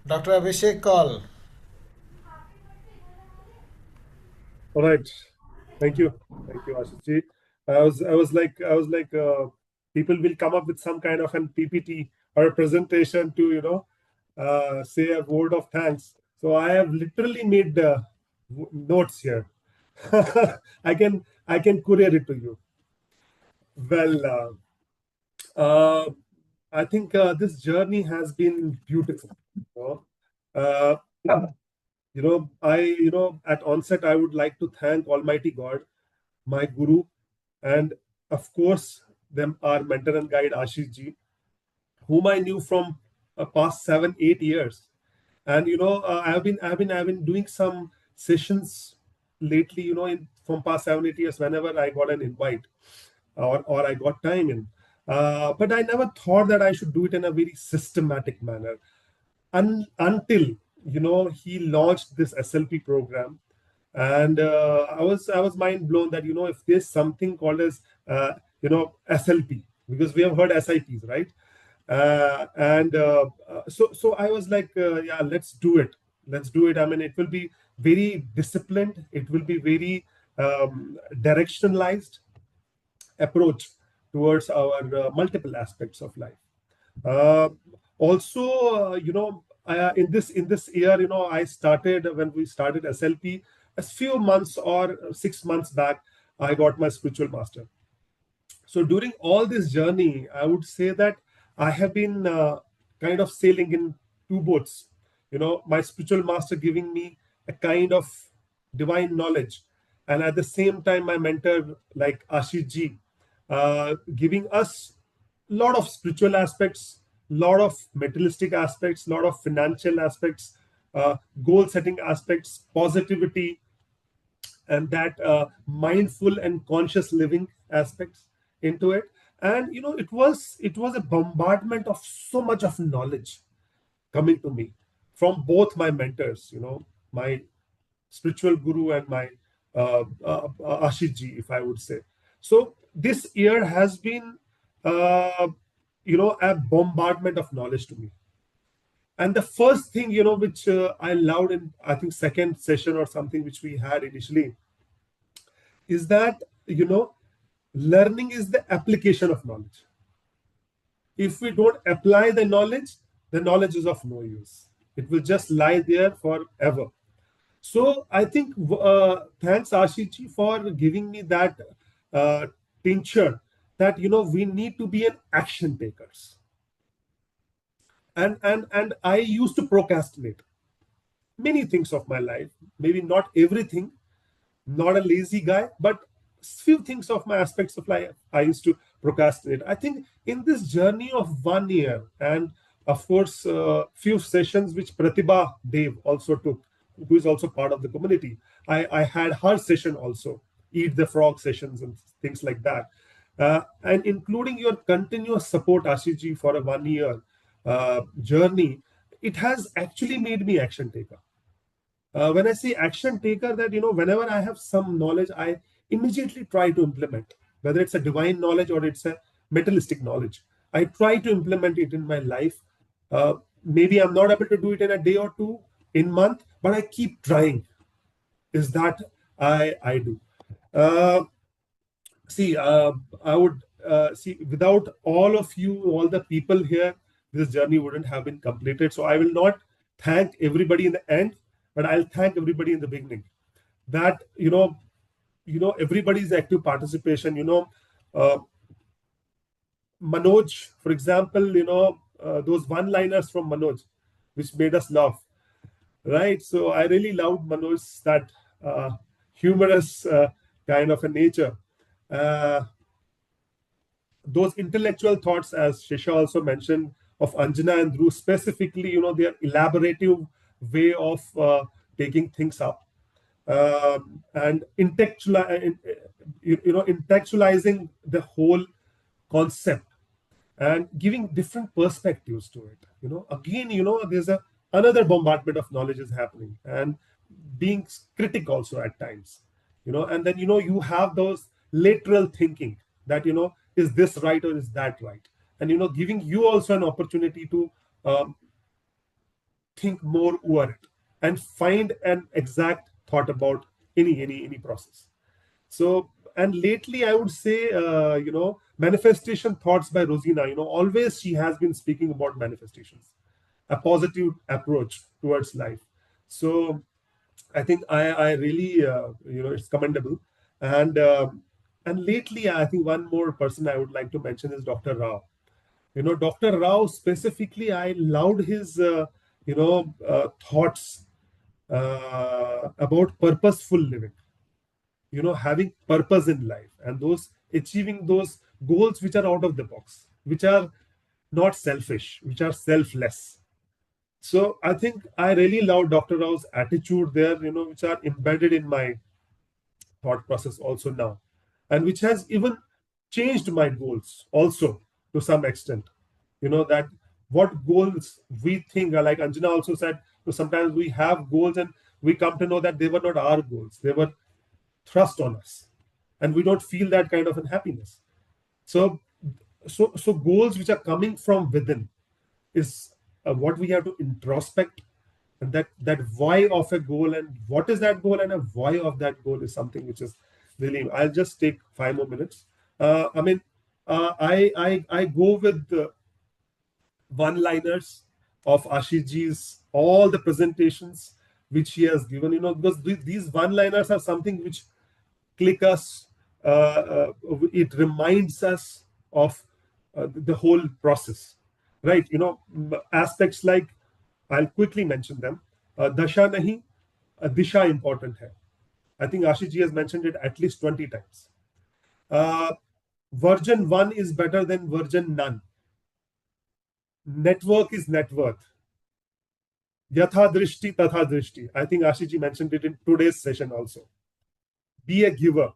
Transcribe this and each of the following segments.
Dr. Abhishek Kaul. All right. Thank you. Thank you, Ashish ji. I was like, people will come up with some kind of an PPT or a presentation to, say a word of thanks. So I have literally made notes here. I can courier it to you. Well, uh, I think this journey has been beautiful. Uh, at onset, I would like to thank Almighty God, my guru, and of course, them our mentor and guide Ashish ji, whom I knew from past 7, 8 years. And I've been doing some sessions lately. From past 7, 8 years, whenever I got an invite or I got time in. But I never thought that I should do it in a very systematic manner until he launched this SLP program, and I was mind blown that if there's something called as SLP, because we have heard SIPs, right? So I was like, yeah, let's do it. I mean, it will be very disciplined, it will be very directionalized approach towards our multiple aspects of life. uh, Also, in this year, I started when we started SLP a few months or 6 months back. I got my spiritual master. So during all this journey, I would say that I have been kind of sailing in two boats. My spiritual master giving me a kind of divine knowledge, and at the same time, my mentor like Ashish ji giving us lot of spiritual aspects, lot of materialistic aspects, lot of financial aspects, goal setting aspects, positivity, and that mindful and conscious living aspects into it. And it was a bombardment of so much of knowledge coming to me from both my mentors, my spiritual guru and my Ashish ji, if I would say. So this year has been uh, a bombardment of knowledge to me. And the first thing, which I loved in, I think, second session or something which we had initially, is that learning is the application of knowledge. If we don't apply the knowledge is of no use. It will just lie there forever. So I think thanks Ashish ji for giving me that uh, tincture that we need to be an action takers. And I used to procrastinate many things of my life, maybe not everything, not a lazy guy, but few things of my aspects of life I used to procrastinate. I think in this journey of 1 year, and of course, few sessions which Pratibha Dev also took, who is also part of the community. I had her session also, Eat the Frog sessions and things like that. And including your continuous support, Ashiji, for a 1 year journey, it has actually made me action taker. When I say action taker, that whenever I have some knowledge, I immediately try to implement, whether it's a divine knowledge or it's a materialistic knowledge. I try to implement it in my life. Maybe I'm not able to do it in a day or two, in month, but I keep trying. Is that I do. Uh, See, I would see, without all of you, all the people here, this journey wouldn't have been completed. So I will not thank everybody in the end, but I'll thank everybody in the beginning. That everybody's active participation. Uh, Manoj, for example, those one-liners from Manoj, which made us laugh, right? So I really loved Manoj's that humorous kind of a nature. Uh, those intellectual thoughts, as Shisha also mentioned, of Anjana and Dhruv, specifically, their elaborative way of taking things up, and intellectualizing the whole concept and giving different perspectives to it. Again, there's another bombardment of knowledge is happening, and being critic also at times. And then you have those lateral thinking that is this right or is that right, and giving you also an opportunity to um, think more over it and find an exact thought about any process. So, and lately I would say, manifestation thoughts by Rosina. Always she has been speaking about manifestations, a positive approach towards life. So I think I really, it's commendable. And lately, I think one more person I would like to mention is Dr. Rao. Dr. Rao specifically, I loved his, thoughts about purposeful living. Having purpose in life and those achieving those goals which are out of the box, which are not selfish, which are selfless. So I think I really love Dr. Rao's attitude there, which are embedded in my thought process also now, and which has even changed my goals also to some extent. That what goals we think are, like Anjana also said, so sometimes we have goals and we come to know that they were not our goals, they were thrust on us, and we don't feel that kind of unhappiness. So so so goals which are coming from within is what we have to introspect, and that why of a goal, and what is that goal, and a why of that goal is something which is really. I'll just take 5 more minutes. I mean, I go with the one liners of Ashishji's all the presentations which he has given, because these one liners are something which click us. It reminds us of the whole process, right? Aspects like, I'll quickly mention them. Dasha nahi, disha important hai. I think Ashish ji has mentioned it at least 20 times. Uh, Version 1 is better than version none. Network is net worth. Yatha drishti tatha drishti. I think Ashish ji mentioned it in today's session also. Be a giver.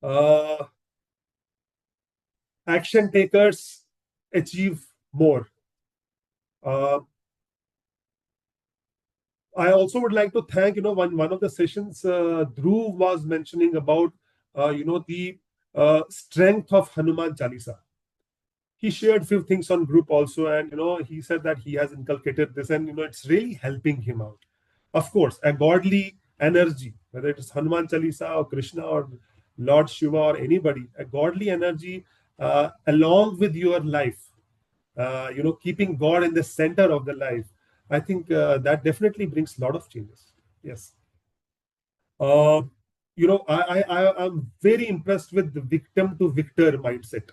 Uh, Action takers achieve more. Uh, I also would like to thank, one of the sessions, Dhruv was mentioning about, the strength of Hanuman Chalisa. He shared few things on group also, and he said that he has inculcated this, and it's really helping him out. Of course, a godly energy, whether it is Hanuman Chalisa or Krishna or Lord Shiva or anybody, a godly energy along with your life, keeping God in the center of the life. I think that definitely brings a lot of changes. Yes. uh, I'm very impressed with the victim to victor mindset,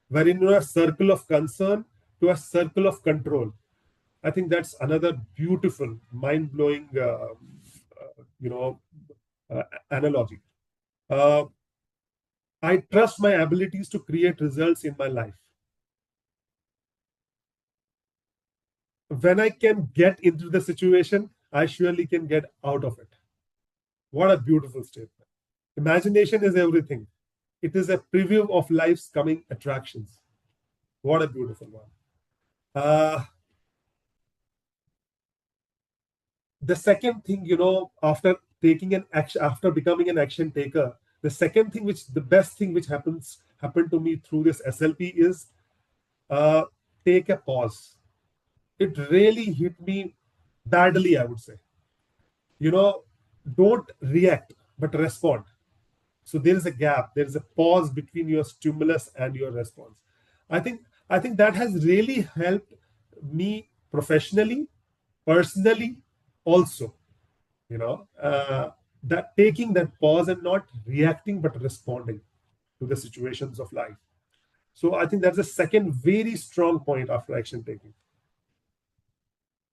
wherein a circle of concern to a circle of control. I think that's another beautiful, mind-blowing, you know, analogy. Uh, I trust my abilities to create results in my life. When I can get into the situation, I surely can get out of it. What a beautiful statement. Imagination is everything. It is a preview of life's coming attractions. What a beautiful one. Uh, the second thing, after taking an action, after becoming an action taker, the second thing, the best thing which happened to me through this SLP is uh, take a pause. It really hit me badly, I would say. You know, don't react, but respond. So there is a gap, there is a pause between your stimulus and your response. I think that has really helped me professionally, personally, also. That taking that pause and not reacting but responding to the situations of life. So I think that's the second very strong point after action taking.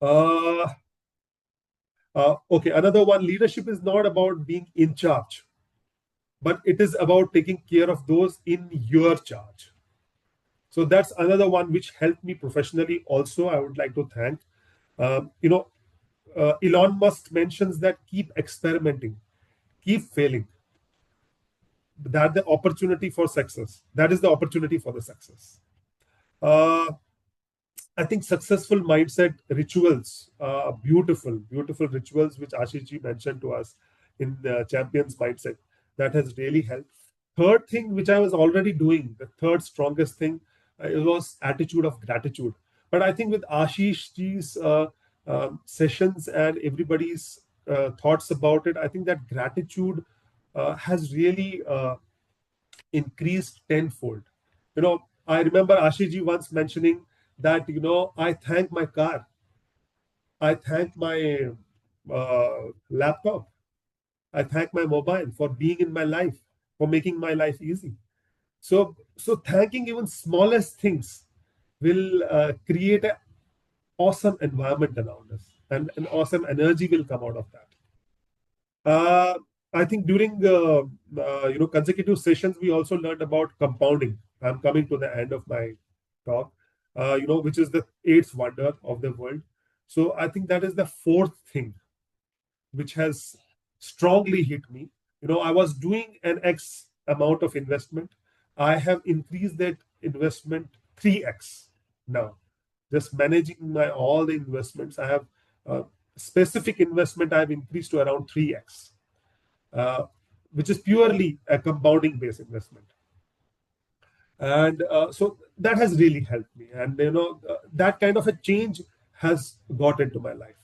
Uh, okay, another one: leadership is not about being in charge, but it is about taking care of those in your charge. So that's another one which helped me professionally also. I would like to thank. Um, you know, Elon Musk mentions that keep experimenting, keep failing. That the opportunity for success. That is the opportunity for the success. Uh, I think successful mindset rituals, beautiful, beautiful rituals, which Ashish ji mentioned to us in the Champions Mindset. That has really helped. Third thing, which I was already doing, the third strongest thing, it was attitude of gratitude. But I think with Ashish ji's sessions and everybody's thoughts about it, I think that gratitude has really increased tenfold. I remember Ashish ji once mentioning that, I thank my car, I thank my laptop, I thank my mobile for being in my life, for making my life easy. So thanking even smallest things will create an awesome environment around us, and an awesome energy will come out of that. Uh, I think during consecutive sessions, we also learned about compounding. I'm coming to the end of my talk, which is the eighth wonder of the world. So I think that is the fourth thing which has strongly hit me. I was doing an X amount of investment. I have increased that investment 3x now. Just managing my all the investments, I have specific investment I have increased to around 3x, uh, which is purely a compounding based investment. And so that has really helped me. And that kind of a change has got into my life,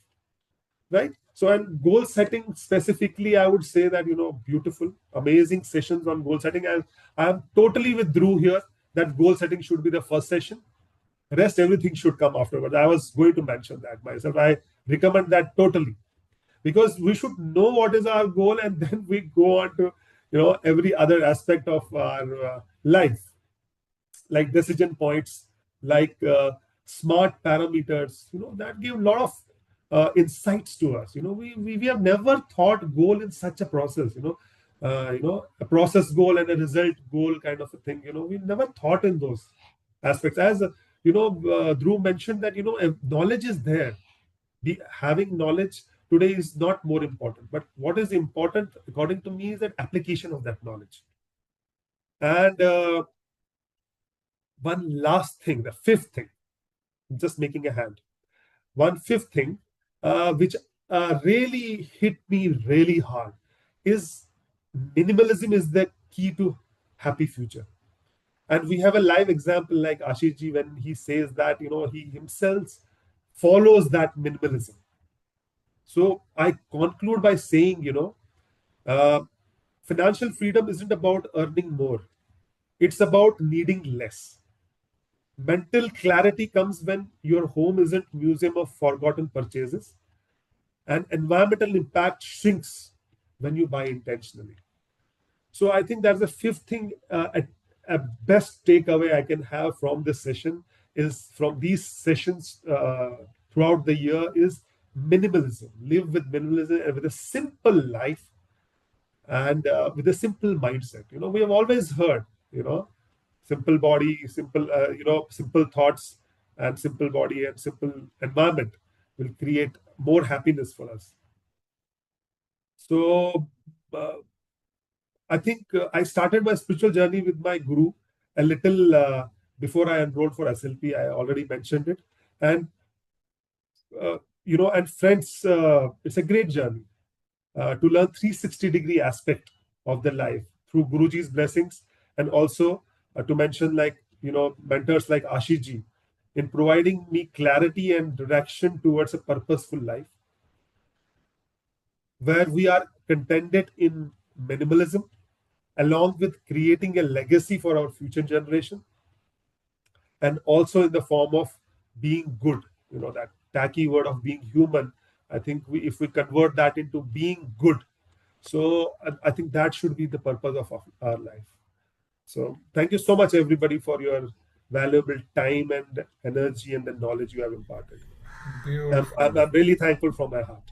right? So, and goal setting specifically, I would say that, beautiful, amazing sessions on goal setting. I'm totally with Drew here that goal setting should be the first session. Rest, everything should come afterwards. I was going to mention that myself. I recommend that totally, because we should know what is our goal, and then we go on to, every other aspect of our life, like decision points, like smart parameters, that give a lot of insights to us. We have never thought goal in such a process, a process goal and a result goal kind of a thing. We never thought in those aspects. As Drew mentioned that, knowledge is there. Having knowledge today is not more important, but what is important according to me is that application of that knowledge. And one last thing, the fifth thing, just making a hand. One fifth thing, which really hit me really hard, is minimalism is the key to happy future. And we have a live example like Ashish ji when he says that, he himself follows that minimalism. So I conclude by saying, uh, financial freedom isn't about earning more. It's about needing less. Mental clarity comes when your home isn't museum of forgotten purchases, and environmental impact shrinks when you buy intentionally. So I think that's the fifth thing. A best takeaway I can have from this session is from these sessions throughout the year is minimalism. Live with minimalism and with a simple life, and with a simple mindset. We have always heard, simple body, simple thoughts, and simple body and simple environment will create more happiness for us. So, uh, I think I started my spiritual journey with my guru a little before I enrolled for SLP. I already mentioned it, and and friends, it's a great journey to learn 360-degree aspect of the life through Guruji's blessings, and also to mention, like, mentors like Ashish ji in providing me clarity and direction towards a purposeful life where we are contented in minimalism, along with creating a legacy for our future generation, and also in the form of being good. That tacky word of being human, I think if we convert that into being good, so I think that should be the purpose of our life. So thank you so much, everybody, for your valuable time and energy and the knowledge you have imparted. Beautiful. I'm really thankful from my heart.